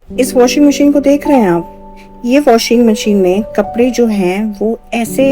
इस washing machine को देख रहे हैं आप? ये वॉशिंग मशीन में कपड़े जो हैं वो ऐसे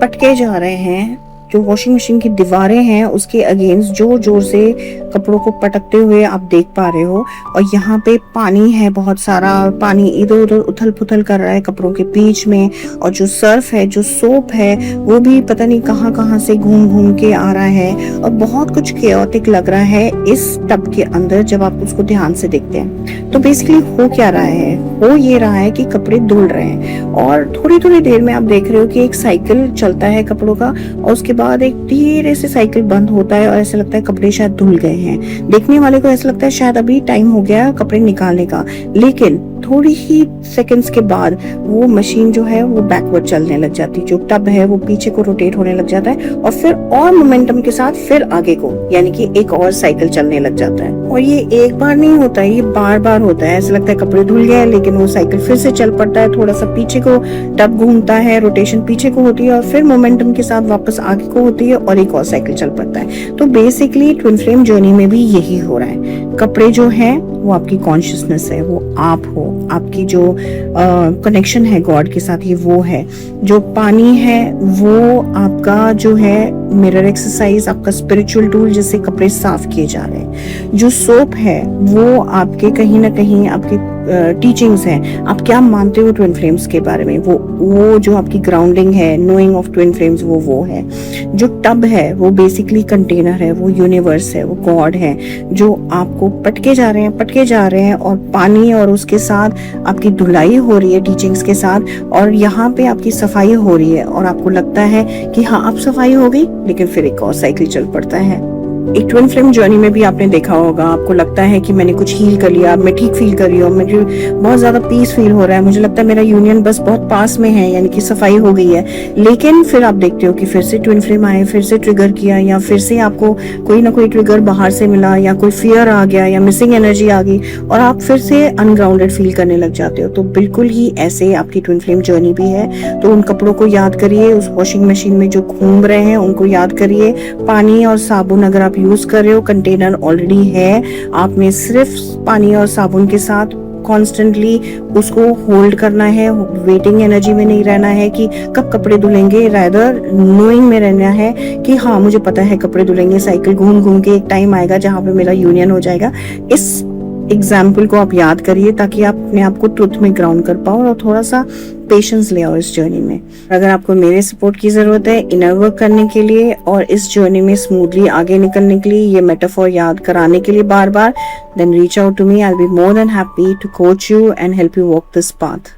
पटके जा रहे हैं, जो वॉशिंग मशीन की दीवारें हैं उसके अगेंस्ट जोर जोर से कपड़ों को पटकते हुए आप देख पा रहे हो। और यहाँ पे पानी है, बहुत सारा पानी इधर उधर उथल पुथल कर रहा है कपड़ों के बीच में। और जो सर्फ है, जो सोप है, वो भी पता नहीं कहाँ कहाँ से घूम घूम के आ रहा है और बहुत कुछ केओटिक लग रहा है इस टब के अंदर जब आप उसको ध्यान से देखते हैं। तो बेसिकली हो क्या रहा है? हो ये रहा है कि कपड़े धुल रहे हैं और थोड़ी थोड़ी देर में आप देख रहे हो कि एक साइकिल चलता है कपड़ों का और उसके बाद एक धीरे से साइकिल बंद होता है और ऐसा लगता है कपड़े शायद धुल गए हैं। देखने वाले को ऐसा लगता है शायद अभी टाइम हो गया कपड़े निकालने का, लेकिन थोड़ी ही सेकंड्स के बाद वो मशीन जो है वो बैकवर्ड चलने लग जाती है। जो टब है वो पीछे को रोटेट होने लग जाता है और फिर और मोमेंटम के साथ फिर आगे को, यानी कि एक और साइकिल चलने लग जाता है। और ये एक बार नहीं होता है, ये बार बार होता है। ऐसा लगता है कपड़े धुल गए लेकिन वो साइकिल फिर से चल पड़ता है, थोड़ा सा पीछे को टब घूमता है, रोटेशन पीछे को होती है और फिर मोमेंटम के साथ वापस आगे को होती है और एक और साइकिल चल पड़ता है। तो बेसिकली ट्विन फ्लेम जर्नी में भी यही हो रहा है। कपड़े जो है वो आपकी कॉन्शियसनेस है, वो आप हो, आपकी जो कनेक्शन है गॉड के साथ ये वो है। जो पानी है वो आपका जो है मिरर एक्सरसाइज, आपका स्पिरिचुअल टूल जिससे कपड़े साफ किए जा रहे हैं। जो सोप है वो आपके कहीं ना कहीं आपके टीचिंग्स हैं, आप क्या मानते हो ट्विन फ्लेम्स के बारे में, वो जो आपकी ग्राउंडिंग है, नोइंग ऑफ ट्विन फ्लेम्स, वो है। जो टब है वो बेसिकली कंटेनर है, वो यूनिवर्स है, वो गॉड है जो आपको पटके जा रहे हैं और पानी और उसके साथ आपकी धुलाई हो रही है टीचिंग्स के साथ और यहाँ पे आपकी सफाई हो रही है और आपको लगता है कि हाँ अब सफाई हो गई, लेकिन फिर एक और साइकिल चल पड़ता है। एक ट्विन फ्लेम जर्नी में भी आपने देखा होगा, आपको लगता है कि मैंने कुछ हील कर लिया, मैं ठीक फील कर रही हूँ, मुझे बहुत ज्यादा पीस फील हो रहा है, मुझे लगता है मेरा यूनियन बस बहुत पास में है, यानी कि सफाई हो गई है। लेकिन फिर आप देखते हो कि फिर से ट्विन फ्लेम आए, फिर से ट्रिगर किया, या फिर से आपको कोई ना कोई ट्रिगर बाहर से मिला, या कोई फियर आ गया, या मिसिंग एनर्जी आ गई और आप फिर से अनग्राउंडेड फील करने लग जाते हो। तो बिल्कुल ही ऐसे आपकी ट्विन फ्लेम जर्नी भी है। तो उन कपड़ों को याद करिए, उस वॉशिंग मशीन में जो घूम रहे हैं उनको याद करिए। पानी और साबुन अगर आप यूज कर रहे हो, कंटेनर ऑलरेडी है, आपने सिर्फ पानी और साबुन के साथ कॉन्स्टेंटली उसको होल्ड करना है। वेटिंग एनर्जी में नहीं रहना है कि कब कपड़े धुलेंगे, रादर नोइंग में रहना है कि हाँ मुझे पता है कपड़े धुलेंगे, साइकिल घूम घूम के एक टाइम आएगा जहां पे मेरा यूनियन हो जाएगा। इस एग्जाम्पल को आप याद करिए ताकि आप अपने आप को ट्रुथ में ग्राउंड कर पाओ और थोड़ा सा पेशेंस ले आओ इस जर्नी में। अगर आपको मेरे सपोर्ट की जरूरत है इनर वर्क करने के लिए और इस जर्नी में स्मूथली आगे निकलने के लिए, ये मेटाफोर याद कराने के लिए बार बार, then reach out to me. I will be more than happy to coach you and help you walk this path.